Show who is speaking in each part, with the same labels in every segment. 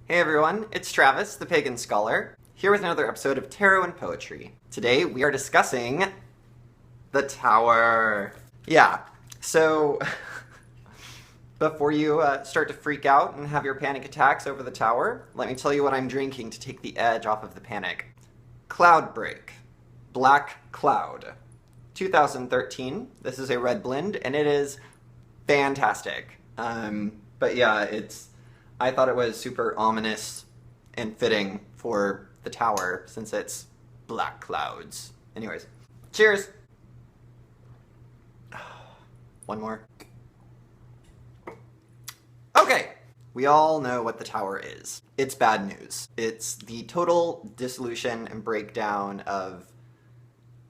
Speaker 1: Hey everyone, it's Travis, the Pagan Scholar, here with another episode of Tarot and Poetry. Today we are discussing the Tower. Yeah, so before you start to freak out and have your panic attacks over the Tower, let me tell you what I'm drinking to take the edge off of the panic. Cloudbreak, Black Cloud, 2013. This is a red blend and it is fantastic. But yeah, I thought it was super ominous and fitting for the Tower since it's black clouds. Anyways, cheers! One more. Okay, we all know what the Tower is. It's bad news. It's the total dissolution and breakdown of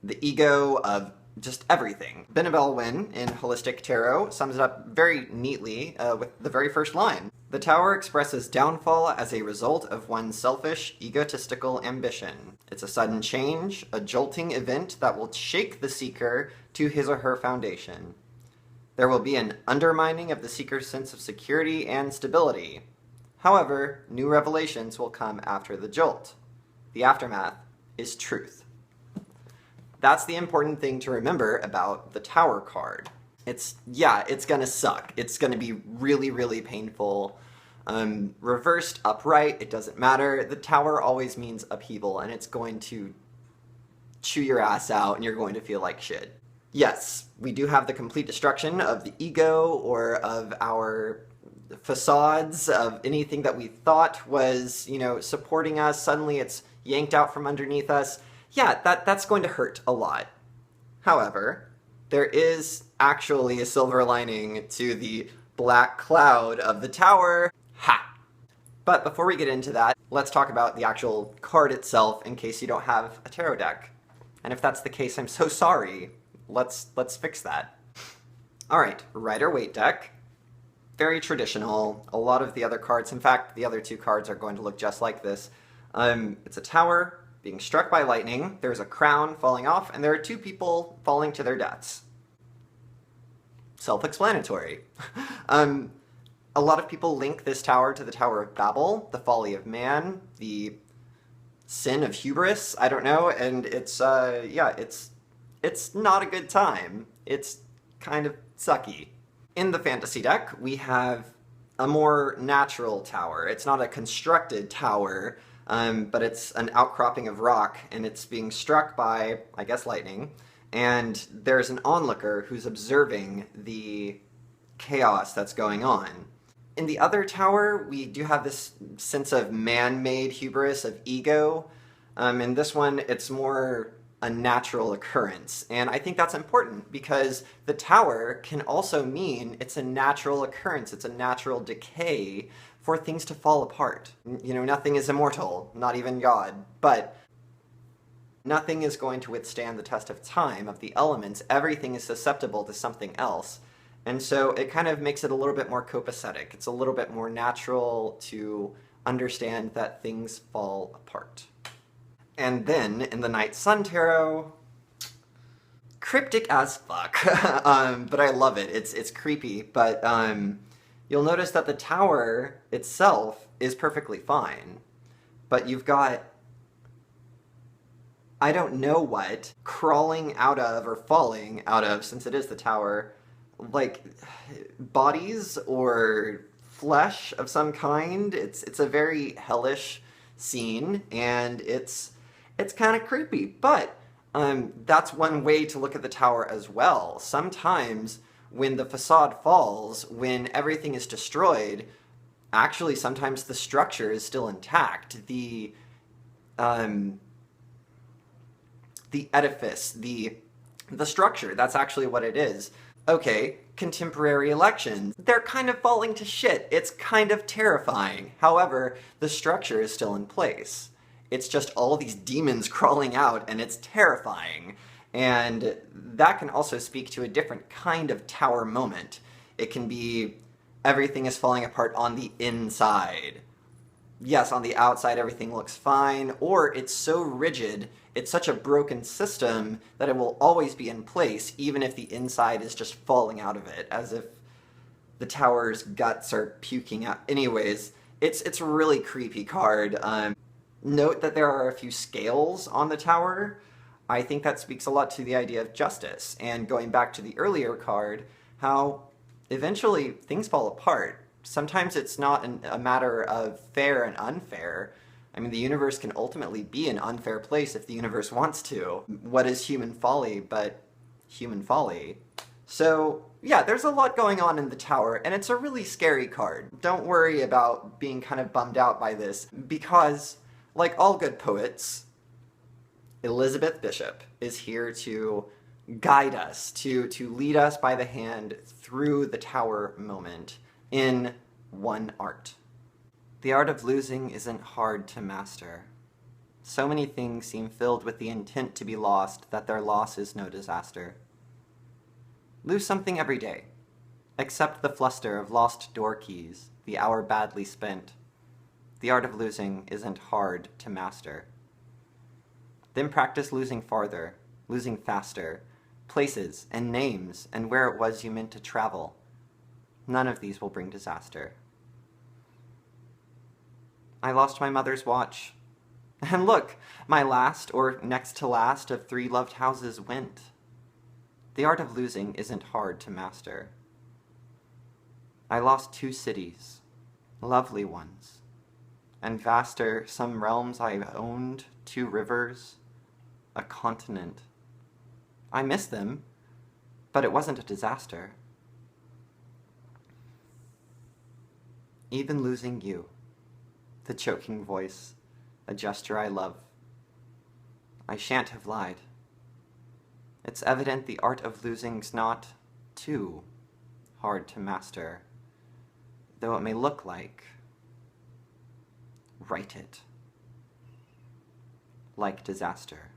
Speaker 1: the ego, of just everything. Benabel Wynn in Holistic Tarot sums it up very neatly with the very first line. The Tower expresses downfall as a result of one's selfish, egotistical ambition. It's a sudden change, a jolting event that will shake the seeker to his or her foundation. There will be an undermining of the seeker's sense of security and stability. However, new revelations will come after the jolt. The aftermath is truth. That's the important thing to remember about the Tower card. It's gonna suck. It's gonna be really, really painful. Reversed, upright, it doesn't matter. The Tower always means upheaval, and it's going to chew your ass out, and you're going to feel like shit. Yes, we do have the complete destruction of the ego, or of our facades, of anything that we thought was, supporting us. Suddenly it's yanked out from underneath us. Yeah, that's going to hurt a lot. However, there is actually a silver lining to the black cloud of the Tower. Ha! But before we get into that, let's talk about the actual card itself in case you don't have a tarot deck. And if that's the case, I'm so sorry. Let's fix that. Alright, Rider-Waite deck. Very traditional. A lot of the other cards, in fact, the other two cards are going to look just like this. It's a Tower being struck by lightning, there's a crown falling off, and there are two people falling to their deaths. Self-explanatory. A lot of people link this Tower to the Tower of Babel, the folly of man, the sin of hubris, I don't know, and it's not a good time. It's kind of sucky. In the fantasy deck, we have a more natural Tower. It's not a constructed Tower, but it's an outcropping of rock, and it's being struck by, I guess, lightning, and there's an onlooker who's observing the chaos that's going on. In the other Tower, we do have this sense of man-made hubris, of ego. In this one, it's more a natural occurrence, and I think that's important because the Tower can also mean it's a natural occurrence, it's a natural decay for things to fall apart. Nothing is immortal, not even God, but nothing is going to withstand the test of time, of the elements. Everything is susceptible to something else, and so it kind of makes it a little bit more copacetic. It's a little bit more natural to understand that things fall apart. And then, in the Night Sun Tarot, cryptic as fuck, but I love it. It's creepy, but you'll notice that the Tower itself is perfectly fine, but you've got, I don't know what, crawling out of, or falling out of, since it is the Tower, like, bodies or flesh of some kind. It's a very hellish scene, and it's kind of creepy, but that's one way to look at the Tower as well. Sometimes when the facade falls, when everything is destroyed, actually sometimes the structure is still intact. The edifice, the structure, that's actually what it is. Okay, contemporary elections, they're kind of falling to shit. It's kind of terrifying. However, the structure is still in place. It's just all these demons crawling out, and it's terrifying. And that can also speak to a different kind of Tower moment. It can be everything is falling apart on the inside. Yes, on the outside everything looks fine, or it's so rigid, it's such a broken system that it will always be in place, even if the inside is just falling out of it, as if the Tower's guts are puking out. Anyways, It's a really creepy card. Note that there are a few scales on the tower. I think that speaks a lot to the idea of justice. And going back to the earlier card, how eventually things fall apart. Sometimes it's not a matter of fair and unfair. I mean, the universe can ultimately be an unfair place if the universe wants to. What is human folly but human folly? So, yeah, there's a lot going on in the tower, and it's a really scary card. Don't worry about being kind of bummed out by this, because, like all good poets, Elizabeth Bishop is here to guide us, to lead us by the hand through the tower moment in one art. The art of losing isn't hard to master. So many things seem filled with the intent to be lost that their loss is no disaster. Lose something every day. Accept the fluster of lost door keys, the hour badly spent. The art of losing isn't hard to master. Then practice losing farther, losing faster, places and names and where it was you meant to travel. None of these will bring disaster. I lost my mother's watch. And look, my last, or next to last, of 3 loved houses went. The art of losing isn't hard to master. I lost 2 cities, lovely ones, and vaster some realms I've owned, 2 rivers, a continent. I miss them, but it wasn't a disaster. Even losing you, the choking voice, a gesture I love. I shan't have lied. It's evident the art of losing's not too hard to master, though it may look like. Write it. Like disaster.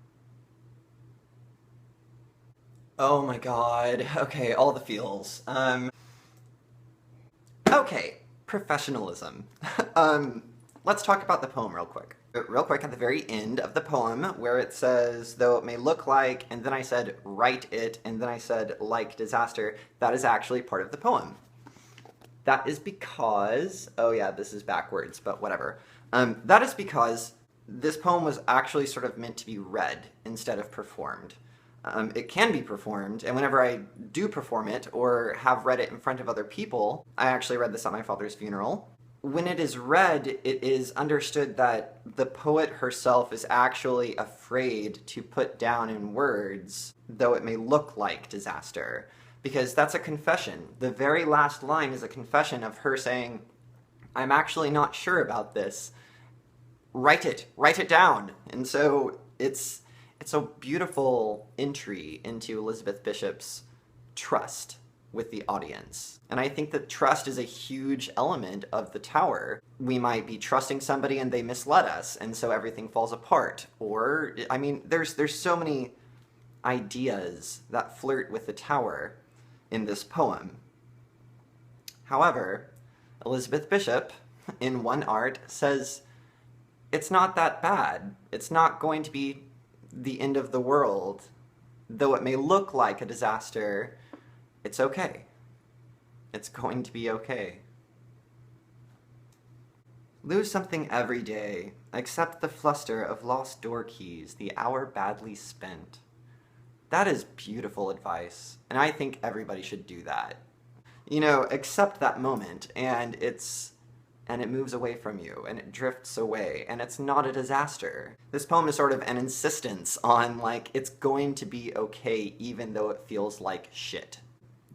Speaker 1: Oh my god. Okay, all the feels. Okay, professionalism. Let's talk about the poem real quick. Real quick, at the very end of the poem, where it says, though it may look like, and then I said, write it, and then I said, like disaster, that is actually part of the poem. That is because, oh yeah, this is backwards, but whatever. That is because this poem was actually sort of meant to be read instead of performed. It can be performed, and whenever I do perform it, or have read it in front of other people, I actually read this at my father's funeral. When it is read, it is understood that the poet herself is actually afraid to put down in words, though it may look like disaster, because that's a confession. The very last line is a confession of her saying, I'm actually not sure about this. Write it down. And so it's a beautiful entry into Elizabeth Bishop's trust with the audience. And I think that trust is a huge element of the tower. We might be trusting somebody and they misled us, and so everything falls apart. Or, I mean, there's so many ideas that flirt with the tower in this poem. However, Elizabeth Bishop, in one art, says, it's not that bad. It's not going to be the end of the world. Though it may look like a disaster, it's okay. It's going to be okay. Lose something every day, accept the fluster of lost door keys, the hour badly spent. That is beautiful advice, and I think everybody should do that. You know, accept that moment, and it moves away from you, and it drifts away, and it's not a disaster. This poem is sort of an insistence on, like, it's going to be okay even though it feels like shit.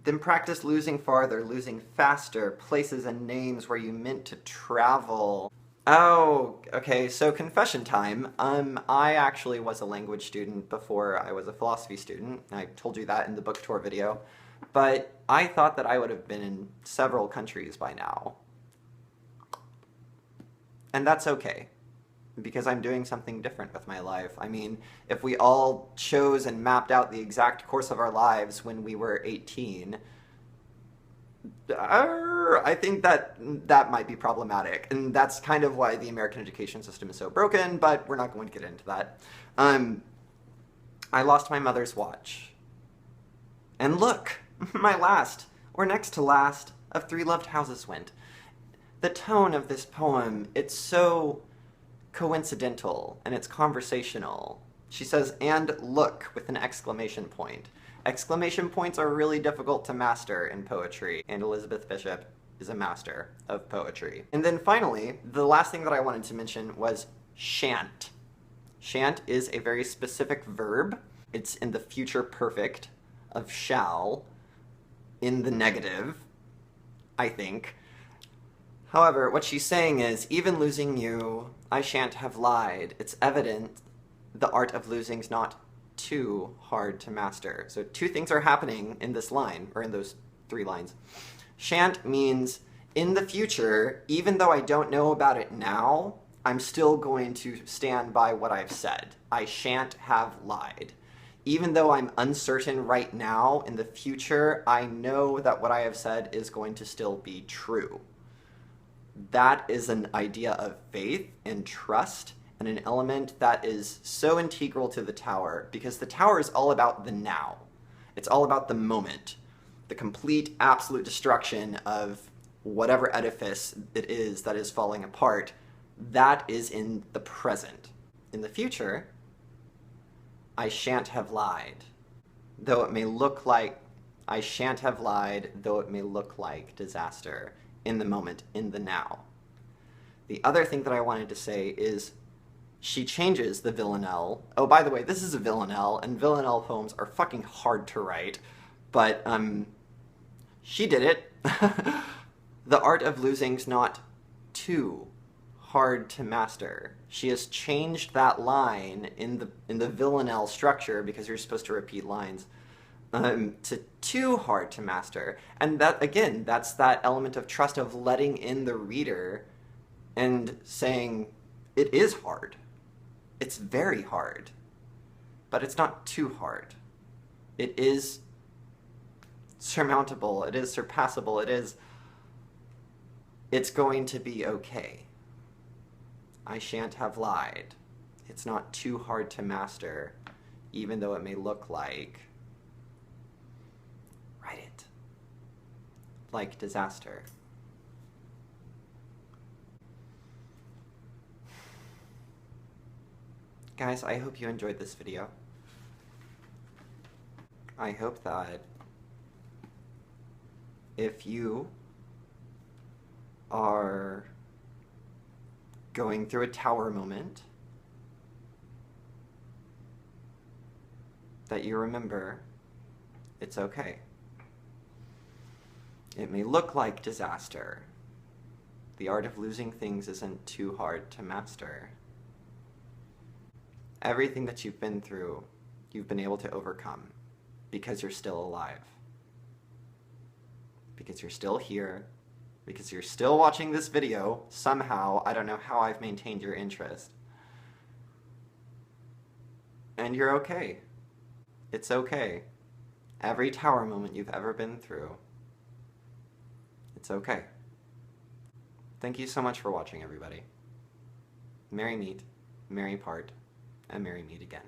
Speaker 1: Then practice losing farther, losing faster, places and names where you meant to travel. Oh, okay, so confession time. I actually was a language student before I was a philosophy student. I told you that in the book tour video. But I thought that I would have been in several countries by now. And that's okay, because I'm doing something different with my life. I mean, if we all chose and mapped out the exact course of our lives when we were 18, I think that might be problematic. And that's kind of why the American education system is so broken, but we're not going to get into that. I lost my mother's watch. And look, my last, or next to last, of 3 loved houses went. the tone of this poem, it's so coincidental and it's conversational. She says, "and look," with an exclamation point. Exclamation points are really difficult to master in poetry, and Elizabeth Bishop is a master of poetry. And then finally, the last thing that I wanted to mention was shan't. Shan't is a very specific verb. It's in the future perfect of shall, in the negative, I think. However, what she's saying is, even losing you, I shan't have lied. It's evident the art of losing's not too hard to master. So two things are happening in this line, or in those 3 lines. Shan't means, in the future, even though I don't know about it now, I'm still going to stand by what I've said. I shan't have lied. Even though I'm uncertain right now, in the future, I know that what I have said is going to still be true. That is an idea of faith and trust, and an element that is so integral to the tower, because the tower is all about the now. It's all about the moment, the complete, absolute destruction of whatever edifice it is that is falling apart. That is in the present. In the future, I shan't have lied. Though it may look like, I shan't have lied, though it may look like disaster. In the moment, in the now. The other thing that I wanted to say is she changes the villanelle. Oh, by the way, this is a villanelle, and villanelle poems are fucking hard to write, but she did it. The art of losing's not too hard to master. She has changed that line in the villanelle structure, because you're supposed to repeat lines, to too hard to master. And that, again, that's that element of trust, of letting in the reader and saying, it is hard. It's very hard. But it's not too hard. It is surmountable. It is surpassable. It's going to be okay. I shan't have lied. It's not too hard to master, even though it may look like, write it, like disaster. Guys, I hope you enjoyed this video. I hope that if you are going through a tower moment, that you remember it's okay. It may look like disaster. The art of losing things isn't too hard to master. Everything that you've been through, you've been able to overcome because you're still alive. Because you're still here. Because you're still watching this video, somehow. I don't know how I've maintained your interest. And you're okay. It's okay. Every tower moment you've ever been through, it's okay. Thank you so much for watching, everybody. Merry meet, merry part, and merry meet again.